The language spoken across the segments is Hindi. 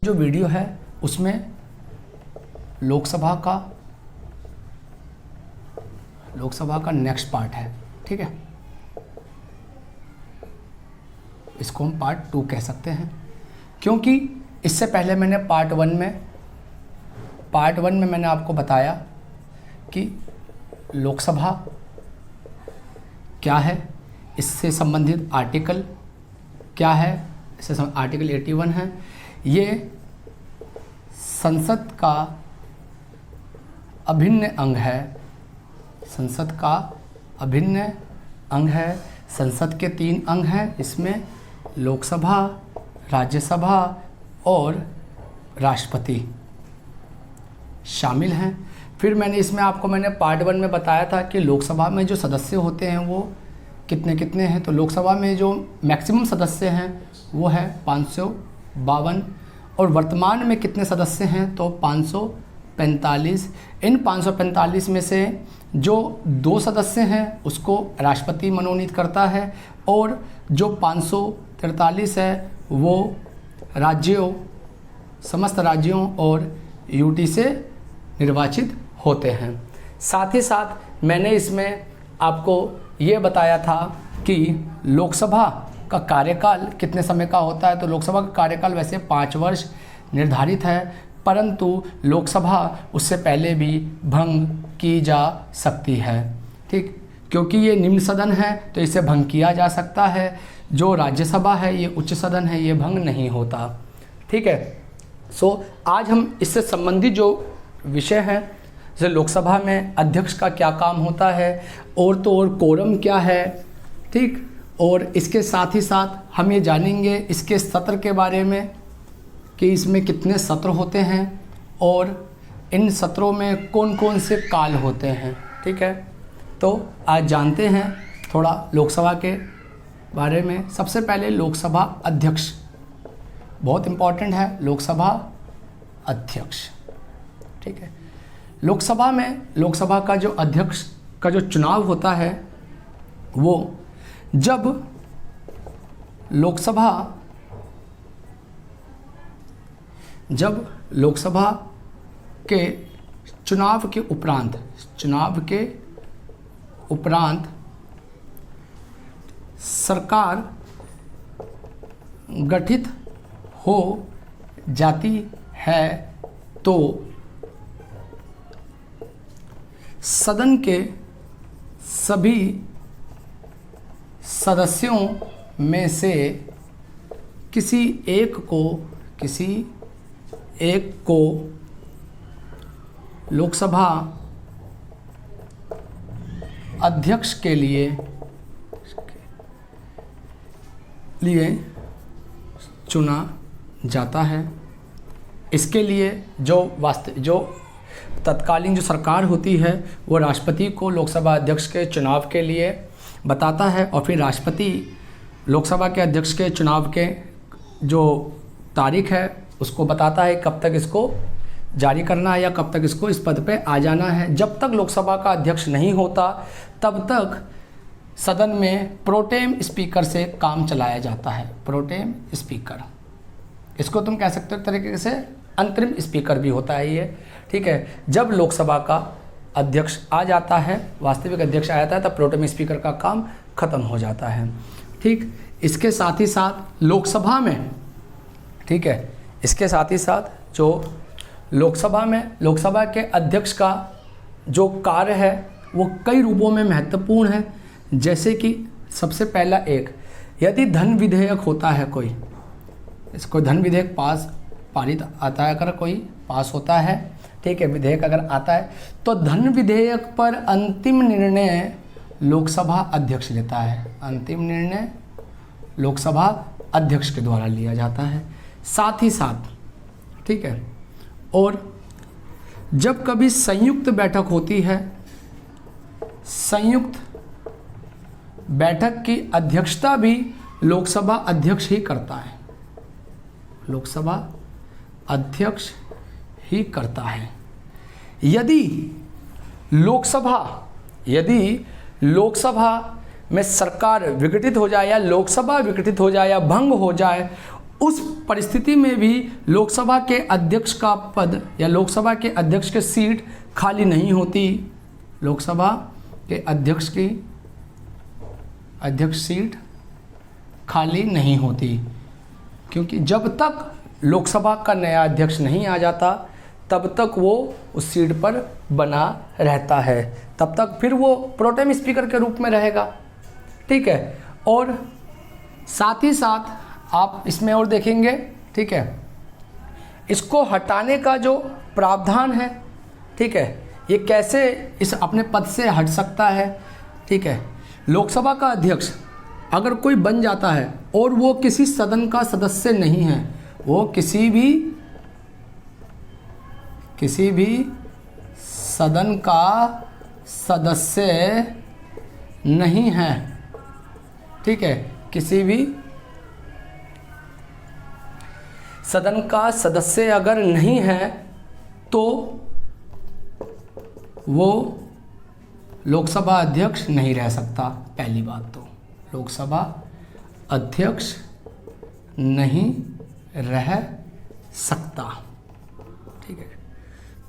जो वीडियो है उसमें लोकसभा का नेक्स्ट पार्ट है, ठीक है। इसको हम पार्ट 2 कह सकते हैं, क्योंकि इससे पहले मैंने पार्ट 1 में मैंने आपको बताया कि लोकसभा क्या है, इससे संबंधित आर्टिकल क्या है, इससे आर्टिकल 81 है। ये संसद का अभिन्न अंग है, संसद का अभिन्न अंग है। संसद के 3 अंग हैं, इसमें लोकसभा, राज्यसभा और राष्ट्रपति शामिल हैं। फिर मैंने आपको पार्ट 1 में बताया था कि लोकसभा में जो सदस्य होते हैं वो कितने हैं। तो लोकसभा में जो मैक्सिमम सदस्य हैं वो है 552, और वर्तमान में कितने सदस्य हैं तो 545। इन 545 में से जो 2 सदस्य हैं उसको राष्ट्रपति मनोनीत करता है, और जो 543 है वो समस्त राज्यों और यूटी से निर्वाचित होते हैं। साथ ही साथ मैंने इसमें आपको ये बताया था कि लोकसभा का कार्यकाल कितने समय का होता है। तो लोकसभा का कार्यकाल वैसे 5 वर्ष निर्धारित है, परंतु लोकसभा उससे पहले भी भंग की जा सकती है, ठीक, क्योंकि ये निम्न सदन है तो इसे भंग किया जा सकता है। जो राज्यसभा है ये उच्च सदन है, ये भंग नहीं होता, ठीक है। आज हम इससे संबंधित जो विषय है, जैसे लोकसभा में अध्यक्ष का क्या काम होता है, और तो और कोरम क्या है, ठीक, और इसके साथ ही साथ हम ये जानेंगे इसके सत्र के बारे में कि इसमें कितने सत्र होते हैं और इन सत्रों में कौन कौन से काल होते हैं, ठीक है। तो आज जानते हैं थोड़ा लोकसभा के बारे में। सबसे पहले लोकसभा अध्यक्ष बहुत इम्पॉर्टेंट है, लोकसभा अध्यक्ष, ठीक है। लोकसभा का जो अध्यक्ष का जो चुनाव होता है वो जब लोकसभा के चुनाव के उपरांत सरकार गठित हो जाती है तो सदन के सभी सदस्यों में से किसी एक को लोकसभा अध्यक्ष के लिए चुना जाता है। इसके लिए जो तत्कालीन जो सरकार होती है वो राष्ट्रपति को लोकसभा अध्यक्ष के चुनाव के लिए बताता है, और फिर राष्ट्रपति लोकसभा के अध्यक्ष के चुनाव के जो तारीख है उसको बताता है कब तक इसको जारी करना है या कब तक इसको इस पद पे आ जाना है। जब तक लोकसभा का अध्यक्ष नहीं होता तब तक सदन में प्रोटेम स्पीकर से काम चलाया जाता है। प्रोटेम स्पीकर, इसको तुम कह सकते हो एक तरीके से अंतरिम स्पीकर भी होता है ये, ठीक है। जब लोकसभा का अध्यक्ष आ जाता है, वास्तविक अध्यक्ष आ जाता है, तब प्रोटेम स्पीकर का काम खत्म हो जाता है, ठीक। इसके साथ ही साथ लोकसभा में, ठीक है, इसके साथ ही साथ जो लोकसभा के अध्यक्ष का जो कार्य है वो कई रूपों में महत्वपूर्ण है। जैसे कि सबसे पहला यदि धन विधेयक होता है इसको धन विधेयक पारित आता है, अगर कोई पास होता है, ठीक है, विधेयक अगर आता है तो धन विधेयक पर अंतिम निर्णय लोकसभा अध्यक्ष लेता है। अंतिम निर्णय लोकसभा अध्यक्ष के द्वारा लिया जाता है। साथ ही साथ, ठीक है, और जब कभी संयुक्त बैठक होती है, संयुक्त बैठक की अध्यक्षता भी लोकसभा अध्यक्ष ही करता है। लोकसभा अध्यक्ष ही करता है। यदि लोकसभा में सरकार विघटित हो जाए या लोकसभा विघटित हो जाए या भंग हो जाए उस परिस्थिति में भी लोकसभा के अध्यक्ष का पद या लोकसभा के अध्यक्ष की सीट खाली नहीं होती। लोकसभा के अध्यक्ष की सीट खाली नहीं होती, क्योंकि जब तक लोकसभा का नया अध्यक्ष नहीं आ जाता तब तक वो उस सीट पर बना रहता है, तब तक फिर वो प्रोटेम स्पीकर के रूप में रहेगा। ठीक है, और साथ ही साथ आप इसमें और देखेंगे, ठीक है, इसको हटाने का जो प्रावधान है, ठीक है, ये कैसे इस अपने पद से हट सकता है। ठीक है, लोकसभा का अध्यक्ष अगर कोई बन जाता है और वो किसी सदन का सदस्य नहीं है, वो किसी भी सदन का सदस्य नहीं है, ठीक है, किसी भी सदन का सदस्य अगर नहीं है तो वो लोकसभा अध्यक्ष नहीं रह सकता। पहली बात तो लोकसभा अध्यक्ष नहीं रह सकता। ठीक है,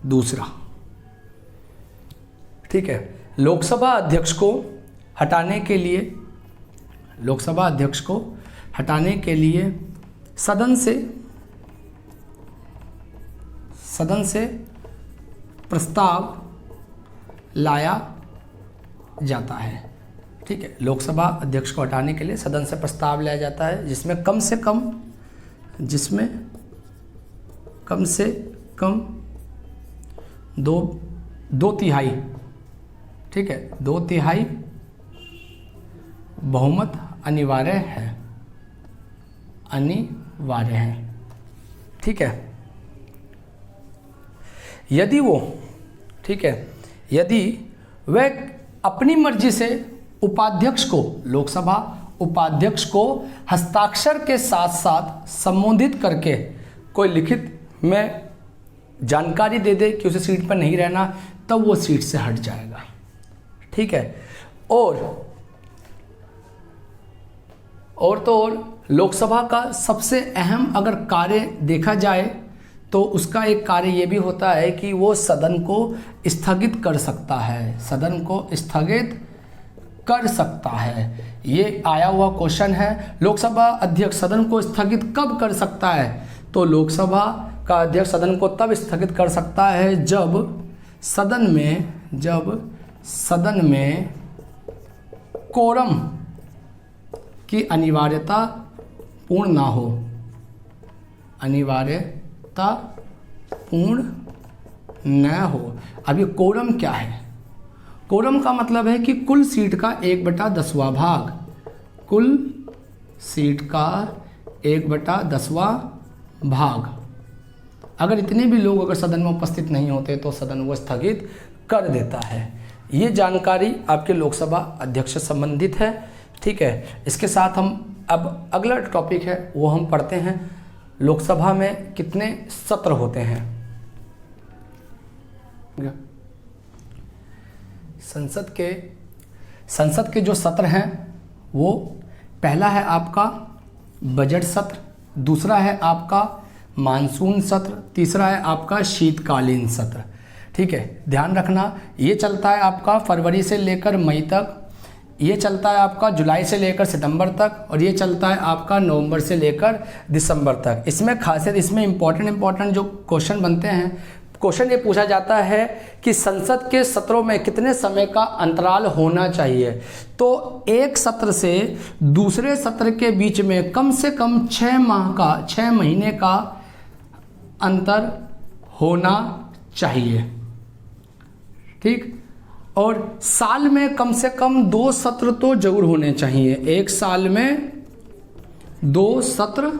दूसरा, ठीक है, लोकसभा अध्यक्ष को हटाने के लिए सदन से प्रस्ताव लाया जाता है। ठीक है, लोकसभा अध्यक्ष को हटाने के लिए सदन से प्रस्ताव लाया जाता है, जिसमें कम से कम दो तिहाई, ठीक है, 2/3 बहुमत अनिवार्य है। ठीक है, यदि वह अपनी मर्जी से लोकसभा उपाध्यक्ष को हस्ताक्षर के साथ साथ संबोधित करके कोई लिखित में जानकारी दे दे कि उसे सीट पर नहीं रहना, तब वो सीट से हट जाएगा। ठीक है, और लोकसभा का सबसे अहम अगर कार्य देखा जाए तो उसका एक कार्य ये भी होता है कि वो सदन को स्थगित कर सकता है। ये आया हुआ क्वेश्चन है, लोकसभा अध्यक्ष सदन को स्थगित कब कर सकता है? तो लोकसभा का अध्यक्ष सदन को तब स्थगित कर सकता है जब सदन में कोरम की अनिवार्यता पूर्ण ना हो। अब ये कोरम क्या है? कोरम का मतलब है कि कुल सीट का 1/10वां भाग, कुल सीट का 1/10वां भाग। अगर इतने भी लोग अगर सदन में उपस्थित नहीं होते तो सदन वो स्थगित कर देता है। ये जानकारी आपके लोकसभा अध्यक्ष से संबंधित है। ठीक है, इसके साथ हम अब अगला टॉपिक है वो हम पढ़ते हैं, लोकसभा में कितने सत्र होते हैं। संसद के जो सत्र हैं वो पहला है आपका बजट सत्र, दूसरा है आपका मानसून सत्र, तीसरा है आपका शीतकालीन सत्र। ठीक है, ध्यान रखना, ये चलता है आपका फरवरी से लेकर मई तक, ये चलता है आपका जुलाई से लेकर सितंबर तक, और ये चलता है आपका नवंबर से लेकर दिसंबर तक। इसमें खासियत, इसमें इम्पॉर्टेंट जो क्वेश्चन बनते हैं, क्वेश्चन ये पूछा जाता है कि संसद के सत्रों में कितने समय का अंतराल होना चाहिए। तो एक सत्र से दूसरे सत्र के बीच में कम से कम 6 महीने का अंतर होना चाहिए। ठीक, और साल में कम से कम 2 सत्र तो जरूर होने चाहिए। एक साल में 2 सत्र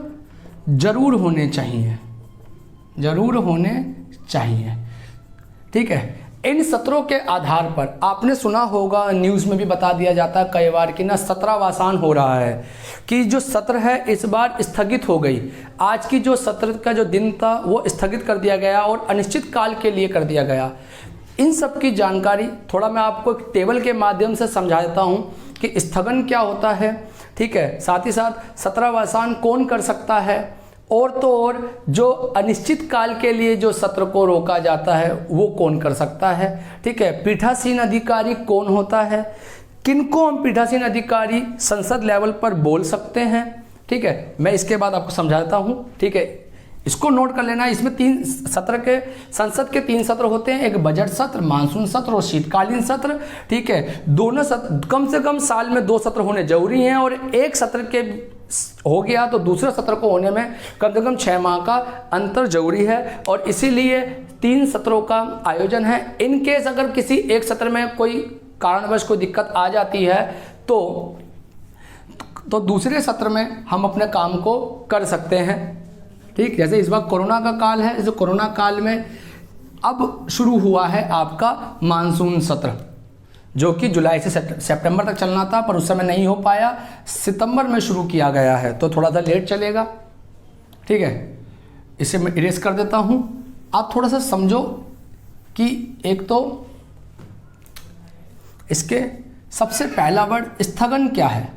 जरूर होने चाहिए। ठीक है, इन सत्रों के आधार पर आपने सुना होगा, न्यूज़ में भी बता दिया जाता है कई बार कि ना सत्रावसान हो रहा है, कि जो सत्र है इस बार स्थगित हो गई। आज की जो सत्र का जो दिन था वो स्थगित कर दिया गया और अनिश्चित काल के लिए कर दिया गया। इन सब की जानकारी थोड़ा मैं आपको एक टेबल के माध्यम से समझा देता हूँ कि स्थगन क्या होता है, ठीक है। साथ ही साथ सत्रावसान कौन कर सकता है, और तो और जो अनिश्चित काल के लिए जो सत्र को रोका जाता है वो कौन कर सकता है, ठीक है। पीठासीन अधिकारी कौन होता है, किनको हम पीठासीन अधिकारी संसद लेवल पर बोल सकते हैं, ठीक है। मैं इसके बाद आपको समझा देता हूँ, ठीक है। इसको नोट कर लेना। इसमें 3 सत्र के, संसद के 3 सत्र होते हैं, एक बजट सत्र, मानसून सत्र और शीतकालीन सत्र, ठीक है। दोनों सत्र कम से कम साल में 2 सत्र होने जरूरी हैं, और एक सत्र के हो गया तो दूसरे सत्र को होने में कम से कम 6 माह का अंतर जरूरी है, और इसीलिए 3 सत्रों का आयोजन है। इन केस अगर किसी एक सत्र में कोई कारणवश कोई दिक्कत आ जाती है तो दूसरे सत्र में हम अपने काम को कर सकते हैं, ठीक। जैसे इस बार कोरोना का काल है, इस कोरोना काल में अब शुरू हुआ है आपका मानसून सत्र, जो कि जुलाई से सितंबर तक चलना था, पर उस समय नहीं हो पाया, सितंबर में शुरू किया गया है, तो थोड़ा सा लेट चलेगा, ठीक है। इसे मैं इरेज कर देता हूँ। आप थोड़ा सा समझो कि एक तो इसके सबसे पहला वर्ड स्थगन क्या है,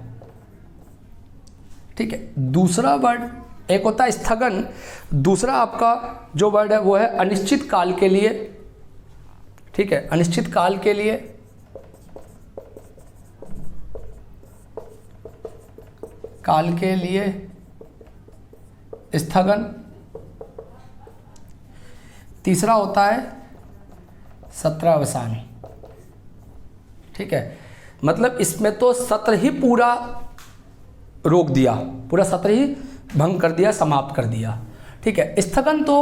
ठीक है। दूसरा वर्ड एक होता है स्थगन, दूसरा आपका जो वर्ड है वो है अनिश्चित काल के लिए, ठीक है। अनिश्चित काल के लिए स्थगन। तीसरा होता है सत्रावसान, ठीक है। मतलब इसमें तो सत्र ही पूरा रोक दिया, पूरा सत्र ही भंग कर दिया, समाप्त कर दिया, ठीक है। स्थगन तो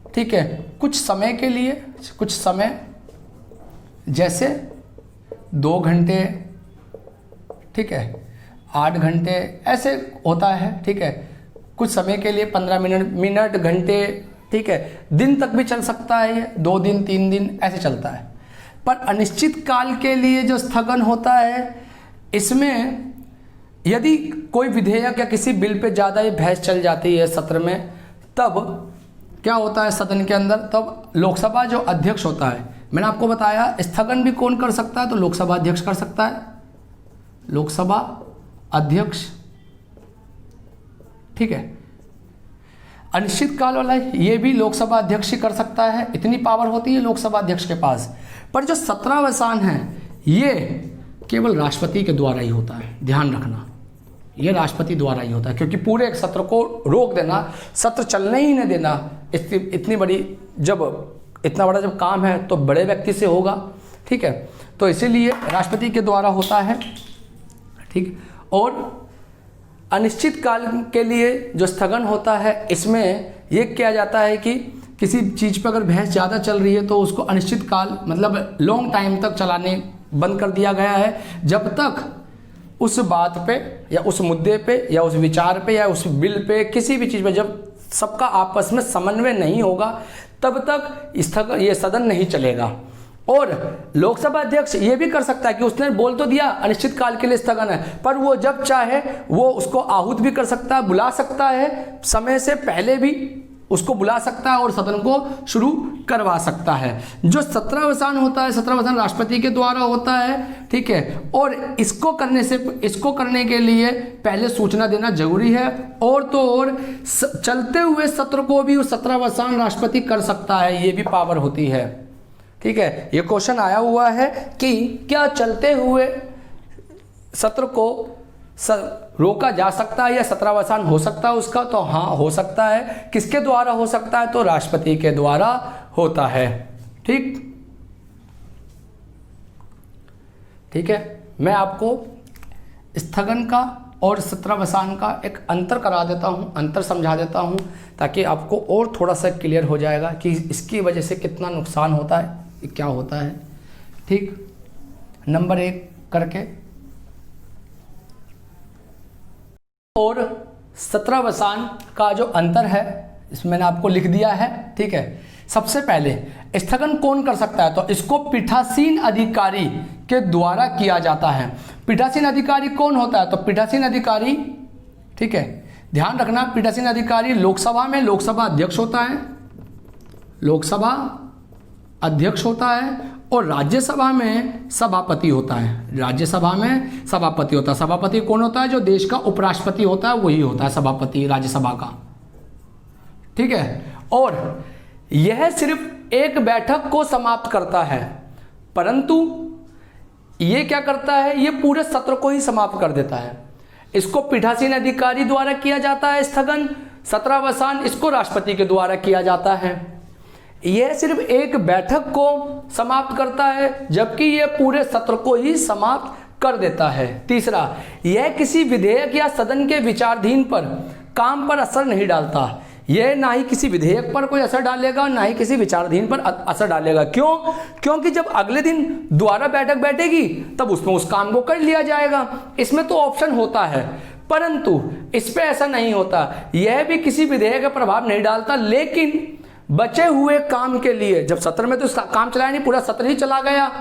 ठीक है कुछ समय के लिए, कुछ समय जैसे 2 घंटे, ठीक है, 8 घंटे ऐसे होता है, ठीक है। कुछ समय के लिए 15 मिनट घंटे, ठीक है। दिन तक भी चल सकता है, 2 दिन 3 दिन ऐसे चलता है। पर अनिश्चित काल के लिए जो स्थगन होता है, इसमें यदि कोई विधेयक या किसी बिल पे ज़्यादा ही बहस चल जाती है सत्र में, तब क्या होता है सदन के अंदर, तब लोकसभा जो अध्यक्ष होता है, मैंने आपको बताया स्थगन भी कौन कर सकता है, तो लोकसभा अध्यक्ष कर सकता है, लोकसभा अध्यक्ष, ठीक है। अनिश्चित काल वाला ये भी लोकसभा अध्यक्ष ही कर सकता है, इतनी पावर होती है लोकसभा अध्यक्ष के पास। पर जो सत्रावसान है ये केवल राष्ट्रपति के द्वारा ही होता है, ध्यान रखना, ये राष्ट्रपति द्वारा ही होता है, क्योंकि पूरे एक सत्र को रोक देना, सत्र चलने ही नहीं देना, इतनी बड़ी जब इतना बड़ा जब काम है तो बड़े व्यक्ति से होगा, ठीक है। तो इसीलिए राष्ट्रपति के द्वारा होता है, ठीक। और अनिश्चित काल के लिए जो स्थगन होता है, इसमें यह किया जाता है कि किसी चीज़ पर अगर बहस ज़्यादा चल रही है तो उसको अनिश्चित काल मतलब लॉन्ग टाइम तक चलाने बंद कर दिया गया है, जब तक उस बात पे या उस मुद्दे पे या उस विचार पे या उस बिल पे किसी भी चीज़ पे जब सबका आपस में समन्वय नहीं होगा तब तक ये सदन नहीं चलेगा। और लोकसभा अध्यक्ष ये भी कर सकता है कि उसने बोल तो दिया अनिश्चित काल के लिए स्थगन है, पर वो जब चाहे वो उसको आहूत भी कर सकता है, बुला सकता है, समय से पहले भी उसको बुला सकता है और सदन को शुरू करवा सकता है। जो सत्रावसान होता है, सत्रावसान राष्ट्रपति के द्वारा होता है, ठीक है। और इसको करने के लिए पहले सूचना देना जरूरी है, और तो और चलते हुए सत्र को भी उस सत्रावसान राष्ट्रपति कर सकता है, ये भी पावर होती है, ठीक है। ये क्वेश्चन आया हुआ है कि क्या चलते हुए सत्र को रोका जा सकता है या सत्रावसान हो सकता है उसका, तो हाँ हो सकता है। किसके द्वारा हो सकता है, तो राष्ट्रपति के द्वारा होता है, ठीक है। मैं आपको स्थगन का और सत्रावसान का एक अंतर करा देता हूँ, अंतर समझा देता हूँ, ताकि आपको और थोड़ा सा क्लियर हो जाएगा कि इसकी वजह से कितना नुकसान होता है, क्या होता है, ठीक। नंबर 1 करके और सत्रावसान का जो अंतर है इसमें मैंने आपको लिख दिया है, ठीक है। सबसे पहले स्थगन कौन कर सकता है, तो इसको पीठासीन अधिकारी के द्वारा किया जाता है। पीठासीन अधिकारी कौन होता है, तो पीठासीन अधिकारी, ठीक है, ध्यान रखना, पीठासीन अधिकारी लोकसभा में लोकसभा अध्यक्ष होता है, लोकसभा अध्यक्ष होता है, और राज्यसभा में सभापति होता है। राज्यसभा में सभापति होता है। सभापति कौन होता है? जो देश का उपराष्ट्रपति होता है वही होता है सभापति राज्यसभा का। ठीक है, और यह सिर्फ एक बैठक को समाप्त करता है, परंतु ये क्या करता है? ये पूरे सत्र को ही समाप्त कर देता है। इसको पीठासीन अधिकारी द्वारा किया जाता है स्थगन, सत्रावसान इसको राष्ट्रपति के द्वारा किया जाता है। यह सिर्फ एक बैठक को समाप्त करता है, जबकि यह पूरे सत्र को ही समाप्त कर देता है। तीसरा, यह किसी विधेयक या सदन के विचाराधीन पर काम पर असर नहीं डालता। यह ना ही किसी विधेयक पर कोई असर डालेगा, ना ही किसी विचाराधीन पर असर डालेगा। क्यों? क्योंकि जब अगले दिन दोबारा बैठक बैठेगी तब उसमें उस काम को कर लिया जाएगा। इसमें तो ऑप्शन होता है, परंतु इस पे ऐसा नहीं होता। यह भी किसी विधेयक का प्रभाव नहीं डालता, लेकिन बचे हुए काम के लिए, जब सत्र में तो काम चलाया नहीं, पूरा सत्र ही चला गया,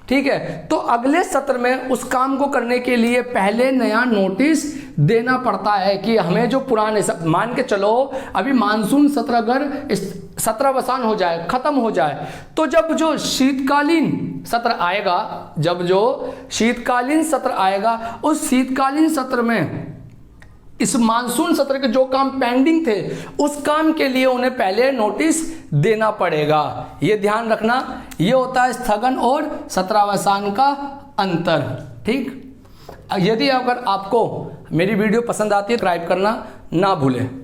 ठीक है, तो अगले सत्र में उस काम को करने के लिए पहले नया नोटिस देना पड़ता है कि हमें जो पुराने, मान के चलो अभी मानसून सत्र अगर सत्रावसान हो जाए, खत्म हो जाए, तो जब जो शीतकालीन सत्र आएगा, उस शीतकालीन सत्र में इस मानसून सत्र के जो काम पेंडिंग थे उस काम के लिए उन्हें पहले नोटिस देना पड़ेगा। ये ध्यान रखना, ये होता है स्थगन और सत्रावसान का अंतर। ठीक, यदि अगर आपको मेरी वीडियो पसंद आती है सब्सक्राइब करना ना भूलें।